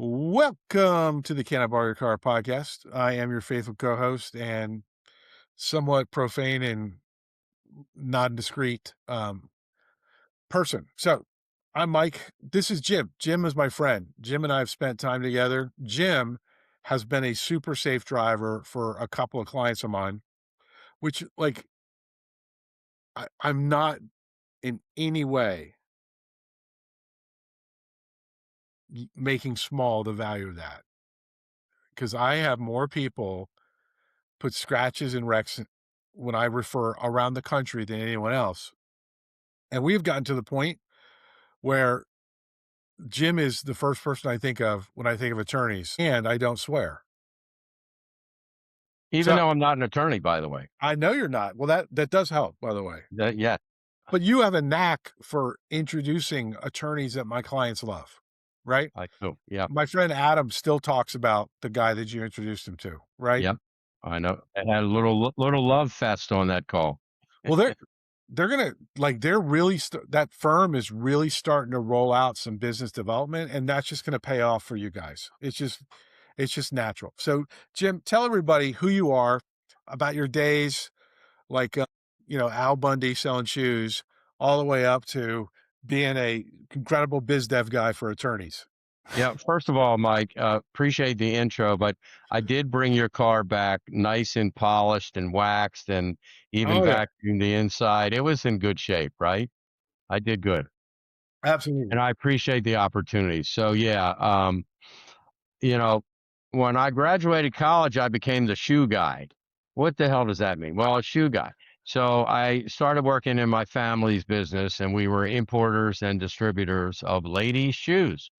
Welcome to the Can I Borrow Your Car podcast. I am your faithful co-host and somewhat profane and non-discreet person. So I'm Mike. This is Jim. Jim is my friend. Jim and I have spent time together. Jim has been a super safe driver for a couple of clients of mine, which I'm not in any way making small the value of that because I have more people put scratches and wrecks when I refer around the country than anyone else. And we've gotten to the point where Jim is the first person I think of when I think of attorneys, and I don't swear. Even So though I'm not an attorney, by the way. I know you're not. Well, that does help, by the way. Yeah, But you have a knack for introducing attorneys that my clients love, right? I do. Yeah, My friend Adam still talks about the guy that you introduced him to, right? yep. I know. I had a little love fest on that call. Well, they're gonna they're really that firm is really starting to roll out some business development, and that's just gonna pay off for you guys. It's just natural. So, Jim, tell everybody who you are, about your days, like Al Bundy selling shoes, all the way up to being a incredible biz dev guy for attorneys. Yeah, first of all, Mike, appreciate the intro, but I did bring your car back nice and polished and waxed and even Oh yeah, vacuumed the inside. It was in good shape, right? I did good. And absolutely. I appreciate the opportunity. So yeah, you know, when I graduated college, I became the shoe guy. What the hell does that mean? Well, a shoe guy. So I started working in my family's business, and we were importers and distributors of ladies' shoes.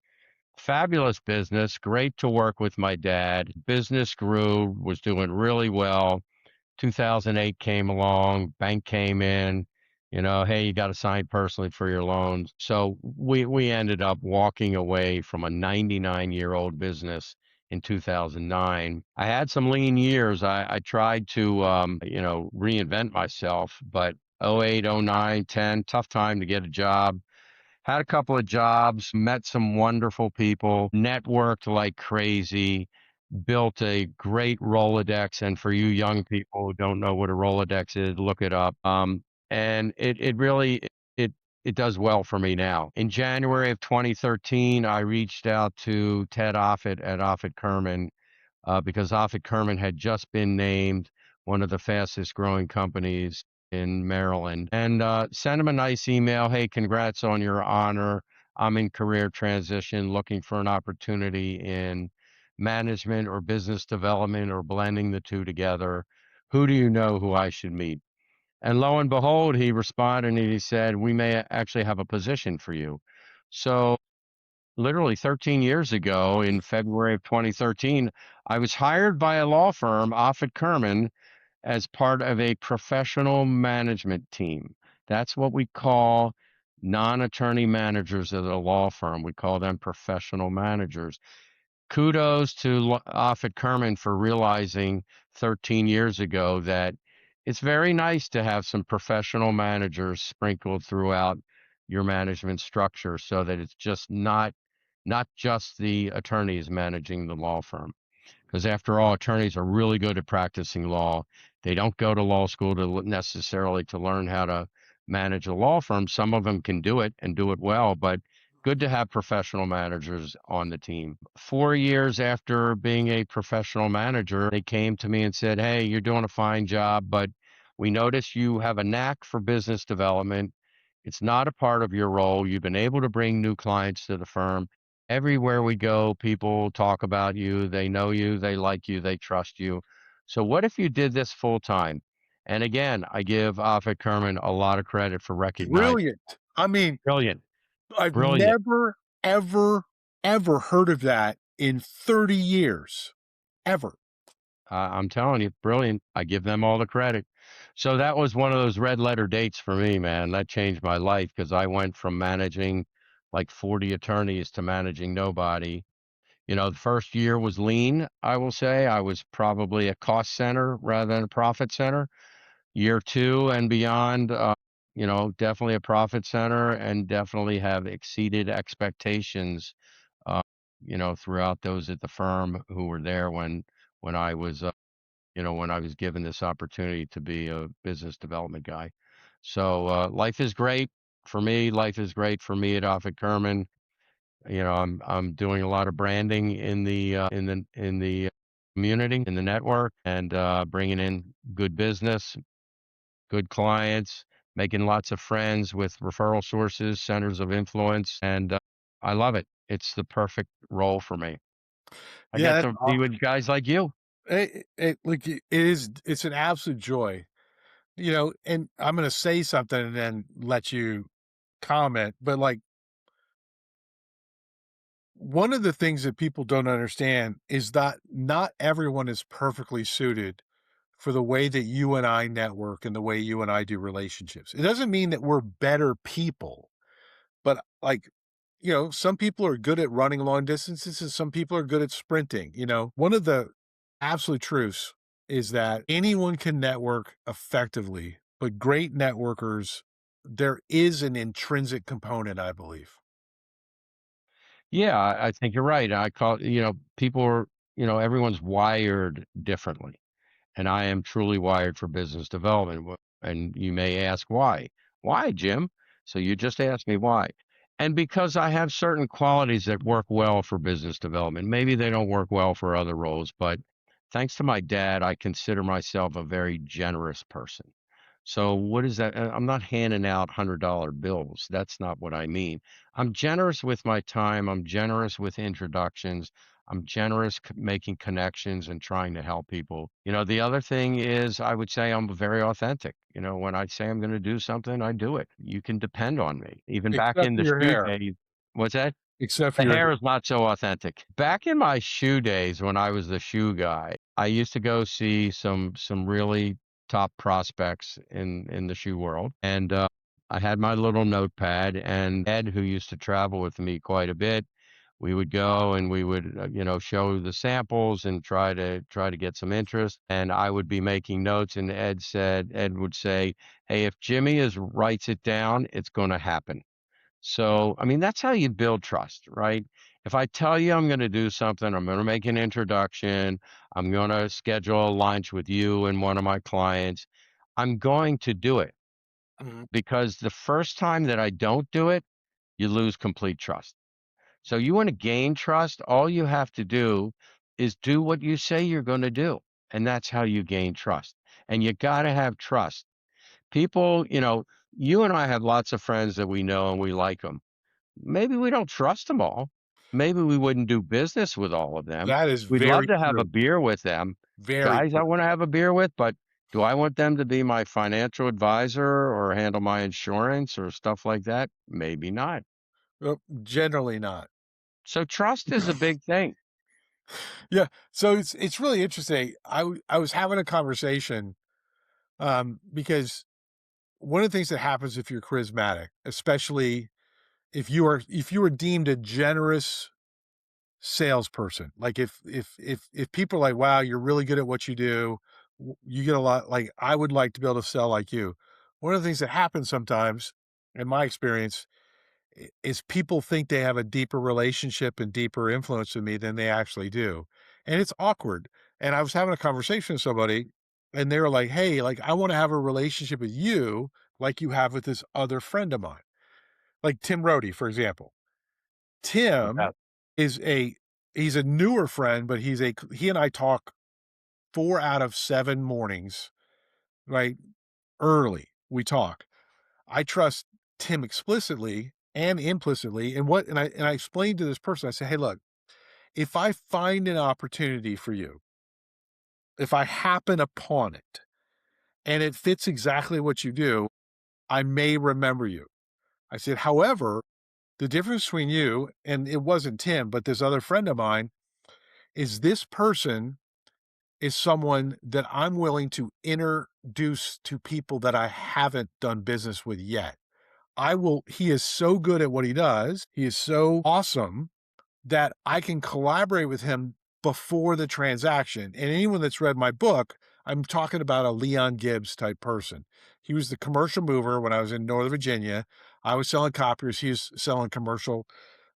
Fabulous business, great to work with my dad. Business grew, was doing really well. 2008 came along, bank came in, hey, you got to sign personally for your loans. So we ended up walking away from a 99-year-old business in 2009. I had some lean years. I tried to, reinvent myself, but 08, 09, 10, tough time to get a job. Had a couple of jobs, met some wonderful people, networked like crazy, built a great Rolodex. And for you young people who don't know what a Rolodex is, look it up. And it really it it does well for me now. In January of 2013, I reached out to Ted Offit at Offit Kerman because Offit Kerman had just been named one of the fastest growing companies in Maryland, and sent him a nice email. Hey, congrats on your honor. I'm in career transition, looking for an opportunity in management or business development or blending the two together. Who do you know who I should meet? And lo and behold, he responded and he said, we may actually have a position for you. So literally 13 years ago, in February of 2013, I was hired by a law firm, Offit Kerman, as part of a professional management team. That's what we call non-attorney managers at a law firm. We call them professional managers. Kudos to Offit Kerman for realizing 13 years ago that it's very nice to have some professional managers sprinkled throughout your management structure so that it's just not just the attorneys managing the law firm. Because after all, attorneys are really good at practicing law. They don't go to law school to necessarily to learn how to manage a law firm. Some of them can do it and do it well, but good to have professional managers on the team. 4 years after being a professional manager, they came to me and said, hey, you're doing a fine job, but we notice you have a knack for business development. It's not a part of your role. You've been able to bring new clients to the firm. Everywhere we go, people talk about you. They know you, they like you, they trust you. So what if you did this full time? And again, I give Offit Kerman a lot of credit for recognizing. Brilliant. I mean, Brilliant, I've brilliant. never, ever, ever heard of that in 30 years. Ever. I'm telling you, brilliant. I give them all the credit. So that was one of those red letter dates for me, man. That changed my life because I went from managing like 40 attorneys to managing nobody. The first year was lean, I will say. I was probably a cost center rather than a profit center. Year two and beyond, definitely a profit center and definitely have exceeded expectations throughout those at the firm who were there when I was, when I was given this opportunity to be a business development guy. So, life is great for me. Life is great for me at Offutt Kerman. I'm doing a lot of branding in the community, in the network, and bringing in good business, good clients, making lots of friends with referral sources, centers of influence, and I love it. It's the perfect role for me. I Yeah, get that's to be awesome. with guys like you. It's an absolute joy, and I'm gonna say something and then let you comment, but, like, one of the things that people don't understand is that not everyone is perfectly suited for the way that you and I network and the way you and I do relationships. It doesn't mean that we're better people, but, like, some people are good at running long distances and some people are good at sprinting, One of the absolute truths is that anyone can network effectively, but great networkers, there is an intrinsic component, I believe. Yeah, I think you're right. People are, everyone's wired differently. And I am truly wired for business development. And you may ask why? Why, Jim? So you just asked me why. And because I have certain qualities that work well for business development. Maybe they don't work well for other roles, but thanks to my dad, I consider myself a very generous person. So what is that? I'm not handing out $100 bills. That's not what I mean. I'm generous with my time. I'm generous with introductions. I'm generous making connections and trying to help people. The other thing is I would say I'm very authentic. When I say I'm going to do something, I do it. You can depend on me. Even back Except in for the your shoe hair. days. What's that? Except for The your hair is not so authentic. Back in my shoe days when I was the shoe guy, I used to go see some really top prospects in the shoe world, and I had my little notepad, and Ed, who used to travel with me quite a bit, we would go and we would, show the samples and try to get some interest, and I would be making notes, and Ed would say, "Hey, if Jimmy is writes it down, it's gonna happen." So, I mean, that's how you build trust, right? If I tell you I'm going to do something, I'm going to make an introduction, I'm going to schedule a lunch with you and one of my clients, I'm going to do it Mhm. because the first time that I don't do it, you lose complete trust. So, you want to gain trust, all you have to do is do what you say you're going to do. And that's how you gain trust. And you got to have trust. People, you and I have lots of friends that we know and we like them. Maybe we don't trust them all. Maybe we wouldn't do business with all of them. That is We'd love very to have a true. beer with them. Very Guys I true. wanna have a beer with, but do I want them to be my financial advisor or handle my insurance or stuff like that? Maybe not. Well, generally not. So trust is a big thing. Yeah, so it's really interesting. I was having a conversation, because one of the things that happens if you're charismatic, especially if you are deemed a generous salesperson, like if people are like, "Wow, you're really good at what you do," you get a lot like, "I would like to be able to sell like you." One of the things that happens sometimes, in my experience, is people think they have a deeper relationship and deeper influence with me than they actually do. And it's awkward. And I was having a conversation with somebody and they were like, "Hey, like I want to have a relationship with you like you have with this other friend of mine." Like Tim Rhodey, for example. Tim Okay. is he's a newer friend, but he and I talk 4 out of 7 mornings, right? Early. We talk. I trust Tim explicitly and implicitly. And I explained to this person, I said, "Hey, look, if I find an opportunity for you, if I happen upon it and it fits exactly what you do, I may remember you." I said, "However, the difference between you and it wasn't Tim, but this other friend of mine is this person is someone that I'm willing to introduce to people that I haven't done business with yet. He is so good at what he does. He is so awesome that I can collaborate with him before the transaction." And anyone that's read my book, I'm talking about a Leon Gibbs type person. He was the commercial mover when I was in Northern Virginia. I was selling copiers. He was selling commercial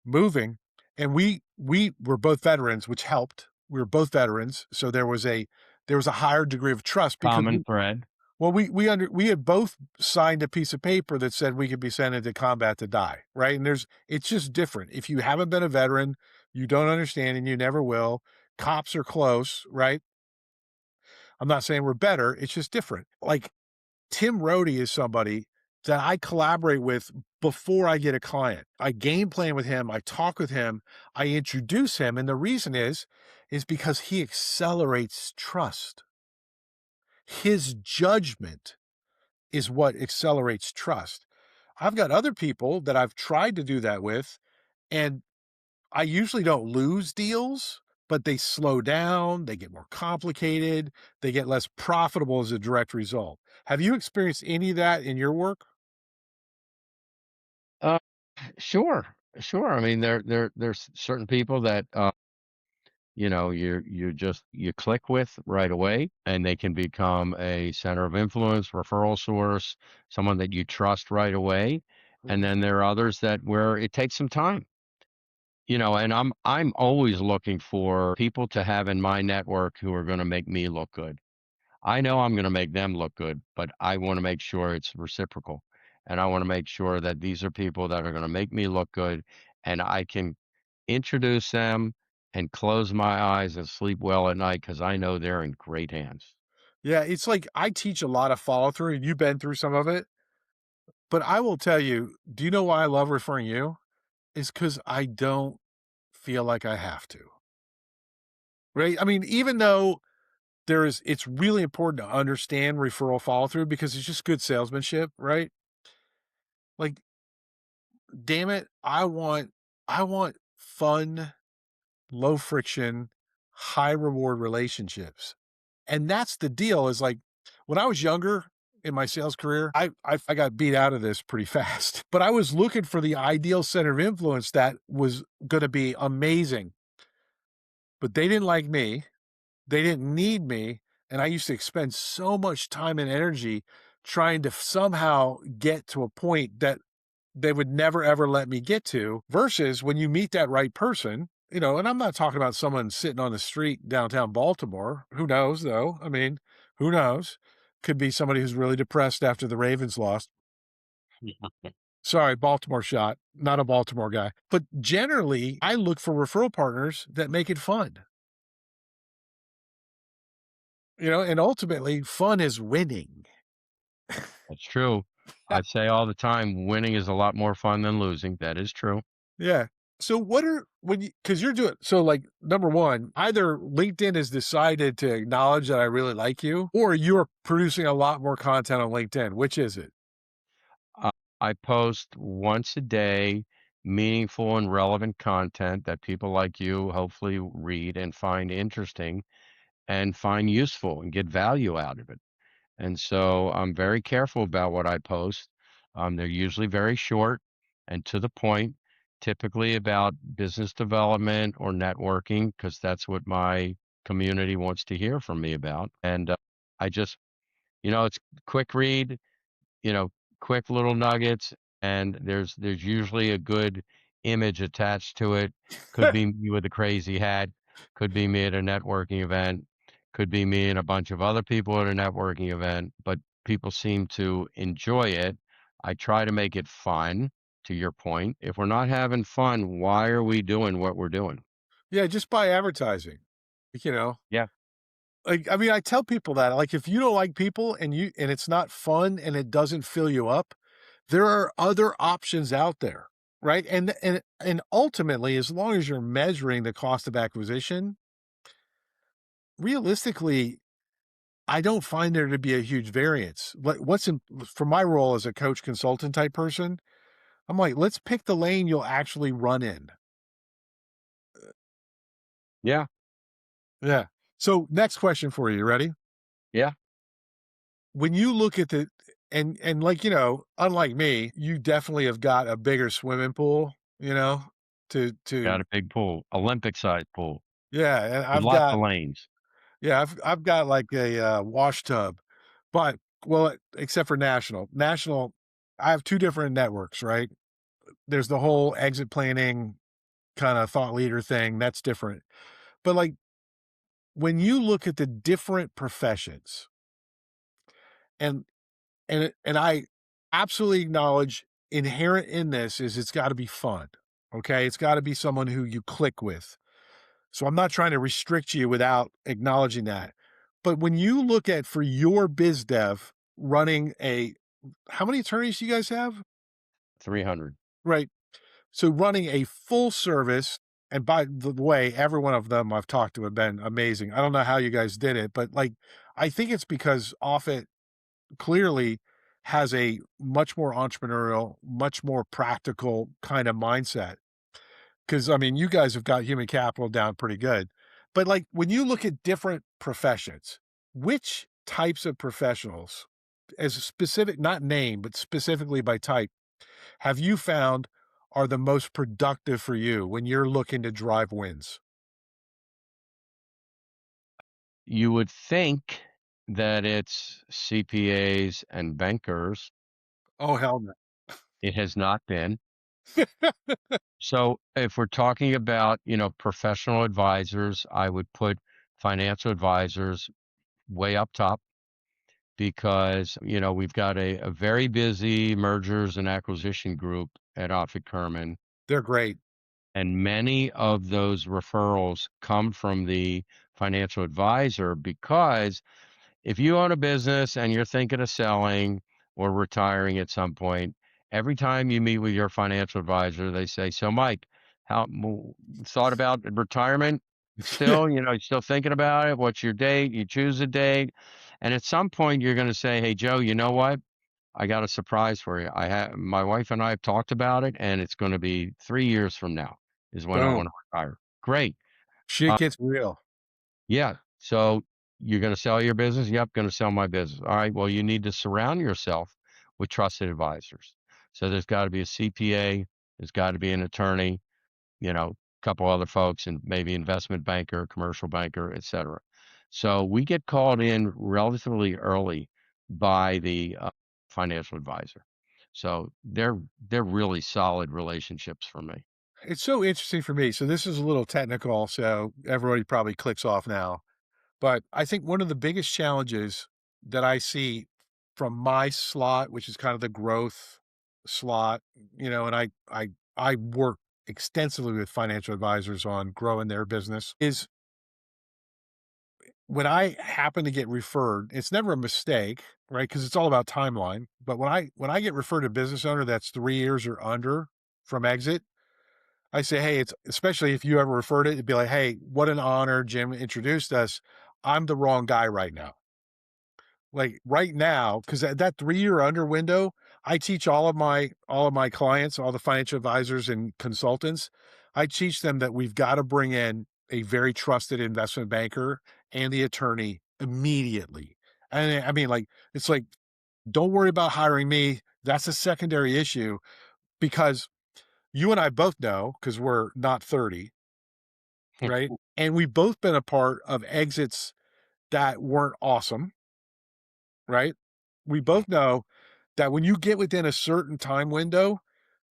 moving. and we were both veterans, which helped. We were both veterans, so there was a higher degree of trust because Common thread. well, we had both signed a piece of paper that said we could be sent into combat to die, right? And it's just different. If you haven't been a veteran, you don't understand and you never will. Cops are close, right? I'm not saying we're better, it's just different. Like Tim Rohde is somebody that I collaborate with before I get a client. I game plan with him, I talk with him, I introduce him, and the reason is because he accelerates trust. His judgment is what accelerates trust. I've got other people that I've tried to do that with, and I usually don't lose deals, but they slow down, they get more complicated, they get less profitable as a direct result. Have you experienced any of that in your work? Uh, sure, sure. I mean, there's certain people that you click with right away, and they can become a center of influence, referral source, someone that you trust right away. And Mhm. then there are others that where it takes some time. And I'm always looking for people to have in my network who are going to make me look good. I know I'm going to make them look good, but I want to make sure it's reciprocal. And I want to make sure that these are people that are going to make me look good, and I can introduce them and close my eyes and sleep well at night because I know they're in great hands. Yeah, it's like I teach a lot of follow through, and you've been through some of it. But I will tell you, do you know why I love referring you? Is because I don't feel like I have to. Right? I mean, even though it's really important to understand referral follow through because it's just good salesmanship, right? Like, damn it, I want fun, low friction, high reward relationships. And that's the deal is like when I was younger in my sales career, I got beat out of this pretty fast. But I was looking for the ideal center of influence that was going to be amazing. But they didn't like me. They didn't need me, and I used to expend so much time and energy trying to somehow get to a point that they would never ever let me get to, versus when you meet that right person, and I'm not talking about someone sitting on the street downtown Baltimore. Who knows, though? I mean, who knows? Could be somebody who's really depressed after the Ravens lost. Yeah. Sorry, Baltimore shot, not a Baltimore guy. But generally, I look for referral partners that make it fun, and ultimately, fun is winning. That's true. I say all the time, winning is a lot more fun than losing. That is true. Yeah. So what are when you because you're doing so like number one, either LinkedIn has decided to acknowledge that I really like you, or you're producing a lot more content on LinkedIn. Which is it? Uh, I post once a day meaningful and relevant content that people like you hopefully read and find interesting and find useful and get value out of it. And so I'm very careful about what I post. They're usually very short and to the point, typically about business development or networking, because that's what my community wants to hear from me about. And I just, it's quick read, you know, quick little nuggets, and there's usually a good image attached to it. Could be me with a crazy hat, could be me at a networking event, could be me and a bunch of other people at a networking event, but people seem to enjoy it. I try to make it fun, to your point. If we're not having fun, why are we doing what we're doing? Yeah, just by advertising. You know, Yeah, like I mean, I tell people that like if you don't like people and it's not fun and it doesn't fill you up, there are other options out there, right? And ultimately, as long as you're measuring the cost of acquisition, realistically, I don't find there to be a huge variance. What's in for my role as a coach consultant type person, I'm like, let's pick the lane you'll actually run in. yeah, Yeah. So next question for you. Ready? yeah. When you look at and like, unlike me, you definitely have got a bigger swimming pool, to Got a big pool, Olympic-sized pool yeah, and with lots of lanes. I've got like a wash tub, but well, except for national. National, I have two different networks, right? There's the whole exit planning, kind of thought leader thing, that's different. But like when you look at the different professions and and I absolutely acknowledge inherent in this is it's got to be fun. Okay? It's got to be someone who you click with. So I'm not trying to restrict you without acknowledging that. But when you look at for your biz dev running a how many attorneys do you guys have? 300. Right. So running a full service, and by the way, every one of them I've talked to have been amazing. I don't know how you guys did it, but like I think it's because Offutt clearly has a much more entrepreneurial, much more practical kind of mindset. Because I mean, you guys have got human capital down pretty good. But like when you look at different professions, which types of professionals, as a specific, not name, but specifically by type, have you found are the most productive for you when you're looking to drive wins? You would think that it's CPAs and bankers. Oh, hell no. It has not been. So if we're talking about, professional advisors, I would put financial advisors way up top because, we've got a very busy mergers and acquisition group at Offutt Kerman. They're great. And many of those referrals come from the financial advisor because if you own a business and you're thinking of selling or retiring at some point, every time you meet with your financial advisor, they say, "So, Mike, thought about retirement still? You still thinking about it? What's your date?" You choose a date. And at some point, you're going to say, "Hey, Joe, you know what? I got a surprise for you. My wife and I have talked about it, and it's going to be 3 years from now is when I want Boom. to retire." Great. Shit Uh, gets real. yeah. So you're going to sell your business? Yep, going to sell my business. All right. Well, you need to surround yourself with trusted advisors. So there's got to be a CPA, there's got to be an attorney, a couple other folks, and maybe investment banker, commercial banker, et cetera. So we get called in relatively early by the financial advisor. So they're really solid relationships for me. It's so interesting for me. So this is a little technical, so everybody probably clicks off now. But I think one of the biggest challenges that I see from my slot, which is kind of the growth slot, and I work extensively with financial advisors on growing their business, is when I happen to get referred, it's never a mistake, right? Because it's all about timeline. But when I get referred to a business owner that's 3 years or under from exit, I say, hey, it's especially if you ever referred it, it'd be like, hey, what an honor. Jim introduced us. I'm the wrong guy right now. Like right now, because that 3 year under window, I teach all of my clients, all the financial advisors and consultants, I teach them that we've got to bring in a very trusted investment banker and the attorney immediately. And I mean, like, it's like, don't worry about hiring me. That's a secondary issue because you and I both know, because we're not 30, right? And we've both been a part of exits that weren't awesome, right? We both know that when you get within a certain time window,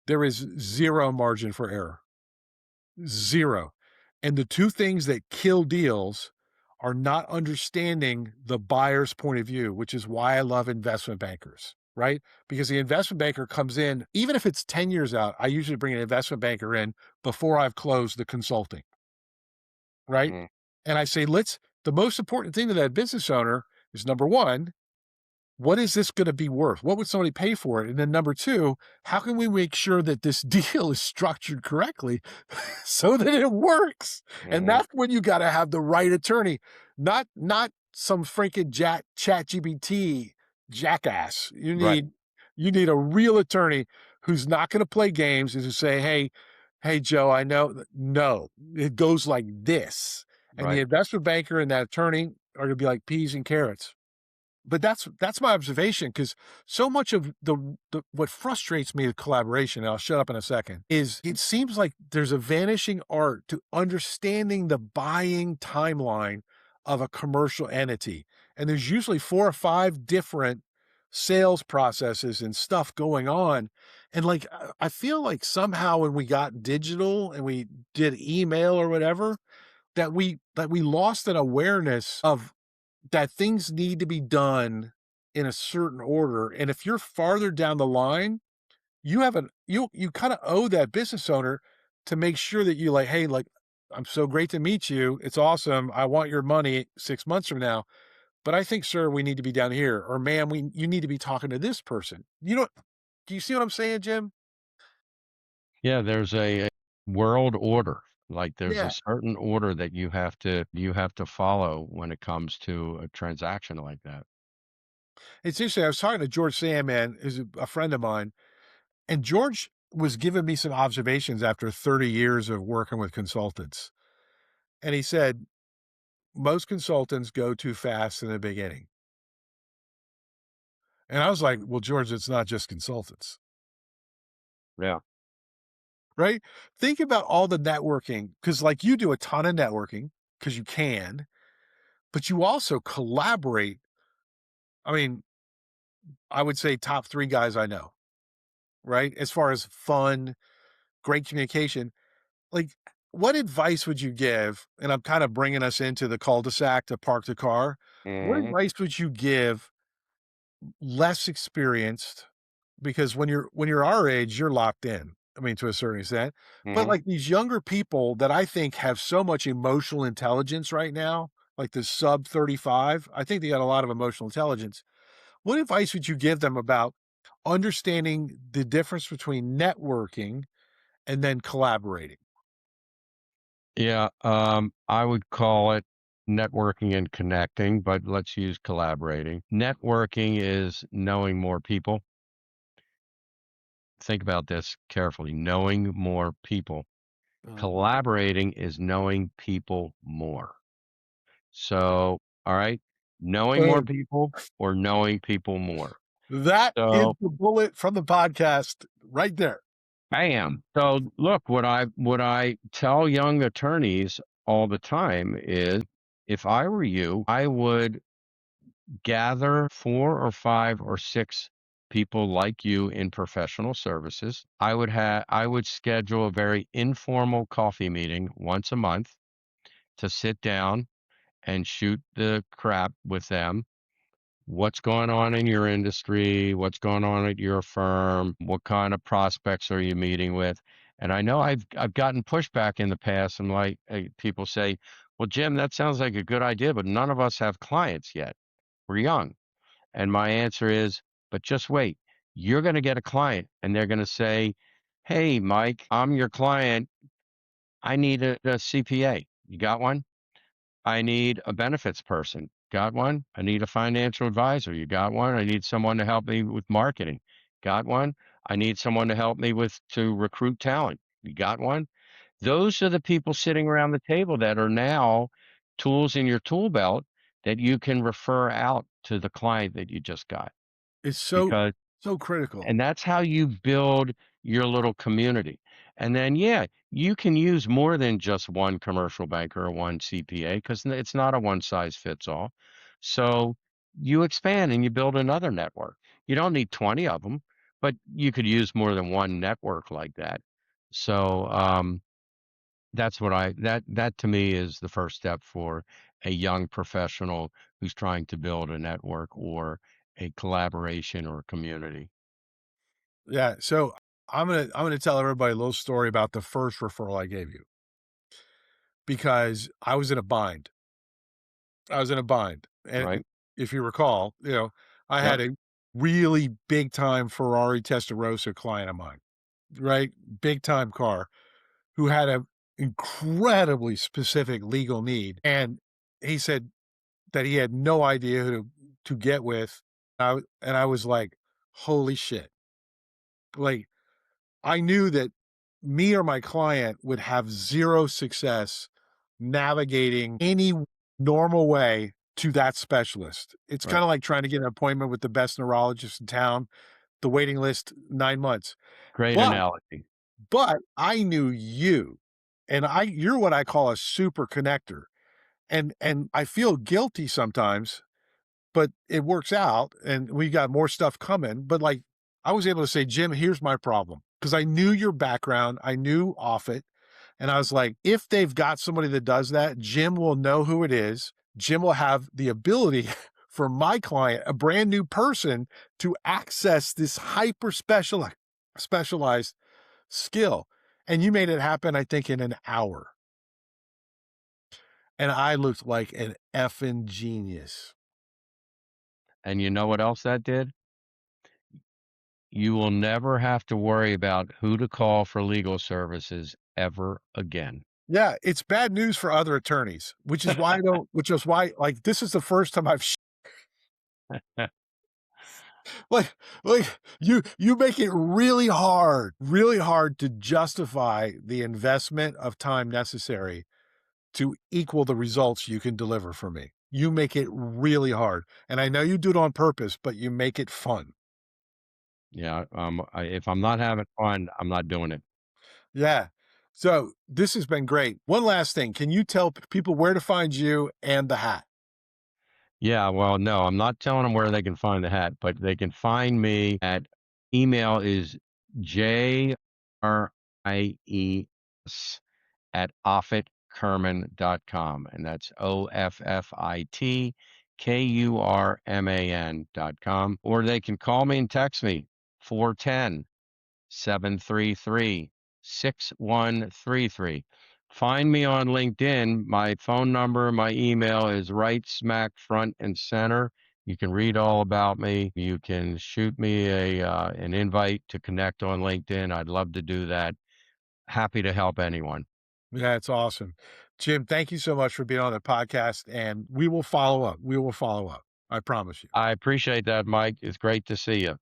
there is zero margin for error, zero. And the two things that kill deals are not understanding the buyer's point of view, which is why I love investment bankers, right? Because the investment banker comes in, even if it's 10 years out, I usually bring an investment banker in before I've closed the consulting, right? Mm, And I say, the most important thing to that business owner is number one, what is this gonna be worth? What would somebody pay for it? And then number 2, how can we make sure that this deal is structured correctly so that it works? And mhm. that's when you gotta have the right attorney, not some freaking ChatGPT jackass. You Right, need you need a real attorney who's not gonna play games and to say, "Hey, Joe, I know th no, it goes like this." And the right. investment banker and that attorney are gonna be like peas and carrots. But that's my observation because so much of the what frustrates me with collaboration, and I'll shut up in a second, is it seems like there's a vanishing art to understanding the buying timeline of a commercial entity. And there's usually 4 or 5 different sales processes and stuff going on. And, like, I feel like somehow when we got digital and we did email or whatever, that we lost an awareness of that things need to be done in a certain order, and if you're farther down the line, you have an you kinda owe that business owner to make sure that you like, "Hey, like, I'm so great to meet you. It's awesome. I want your money 6 months from now, but I think, sir, we need to be down here," or, "Ma'am, we you need to be talking to this person." Do you see what I'm saying, Jim? Yeah, there's a world order. Like there's a Yeah. certain order that you have to follow when it comes to a transaction like that. It's interesting. I was talking to George Sandman, who's a friend of mine, and George was giving me some observations after 30 years of working with consultants. And he said, most consultants go too fast in the beginning. And I was like, well, George, it's not just consultants, Yeah. right? Think about all the networking, because like you do a ton of networking because you can, but you also collaborate. I mean, I would say top three guys I know, right? As far as fun, great communication. Like, what advice would you give? And I'm kind of bringing us into the cul-de-sac to park the car. What Mhm. advice would you give less experienced? Because when you're our age, you're locked in. I mean, to a certain extent. But Mhm. like these younger people that I think have so much emotional intelligence right now, like the sub 35, I think they got a lot of emotional intelligence. What advice would you give them about understanding the difference between networking and then collaborating? Yeah, I would call it networking and connecting, but let's use collaborating. Networking is knowing more people. Think about this carefully, knowing more people. Oh, Collaborating is knowing people more. So, all right, knowing more boom. people or knowing people more. That is So, the bullet from the podcast right there. bam. So, look, what I tell young attorneys all the time is if I were you, I would gather 4 or 5 or 6 people like you in professional services. I would schedule a very informal coffee meeting once a month to sit down and shoot the crap with them. What's going on in your industry? What's going on at your firm? What kind of prospects are you meeting with? And I know I've gotten pushback in the past, and like people say, "Well, Jim, that sounds like a good idea, but none of us have clients yet. We're young." And my answer is, "But just wait. You're going to get a client, and they're going to say, 'Hey, Mike, I'm your client. I need a CPA. You got one?' I need a benefits person. Got one? I need a financial advisor. You got one? I need someone to help me with marketing. Got one? I need someone to help me with to recruit talent. You got one?" Those are the people sitting around the table that are now tools in your tool belt that you can refer out to the client that you just got. It's so Because so critical. and that's how you build your little community. And then, yeah, you can use more than just one commercial banker or one CPA because it's not a one size fits all. So you expand and you build another network. You don't need 20 of them, but you could use more than one network like that. So that's what that to me is the first step for a young professional who's trying to build a network or a collaboration or a community. Yeah, so I'm gonna tell everybody a little story about the first referral I gave you because I was in a bind. I was in a bind, and Right? if you recall, I Yep. had a really big time Ferrari Testarossa client of mine, right? Big time car who had a incredibly specific legal need, and he said that he had no idea who to get with. And I was like, "Holy shit." Like, I knew that me or my client would have 0 success navigating any normal way to that specialist. It's Right. kinda like trying to get an appointment with the best neurologist in town, the waiting list, 9 months. Great But analogy. I knew you, and you're what I call a super connector, and I feel guilty sometimes, but it works out, and we got more stuff coming, but, like, I was able to say, Jim, here's my problem. Because I knew your background, I knew Offutt, and I was like, if they've got somebody that does that, Jim will know who it is. Jim will have the ability for my client, a brand new person, to access this hyper specialized skill. And you made it happen, I think, in an hour. And I looked like an effing genius. And you know what else that did? You will never have to worry about who to call for legal services ever again. Yeah, it's bad news for other attorneys, which is why I don't which is why, like, this is the first time I've you make it really hard to justify the investment of time necessary to equal the results you can deliver for me. You make it really hard, and I know you do it on purpose, but you make it fun. Yeah, if I'm not having fun, I'm not doing it. Yeah. So, this has been great. One last thing, can you tell p people where to find you and the hat? Yeah, well, no, I'm not telling them where they can find the hat, but they can find me at email is JRIES at offitkerman.com. And that's OFFITKURMAN.com. Or they can call me and text me 410-733-6133. Find me on LinkedIn. My phone number, my email is right smack front and center. You can read all about me. You can shoot me an invite to connect on LinkedIn. I'd love to do that. Happy to help anyone. Yeah, it's awesome. Jim, thank you so much for being on the podcast, and we will follow up. We will follow up. I promise you. I appreciate that, Mike. It's great to see you.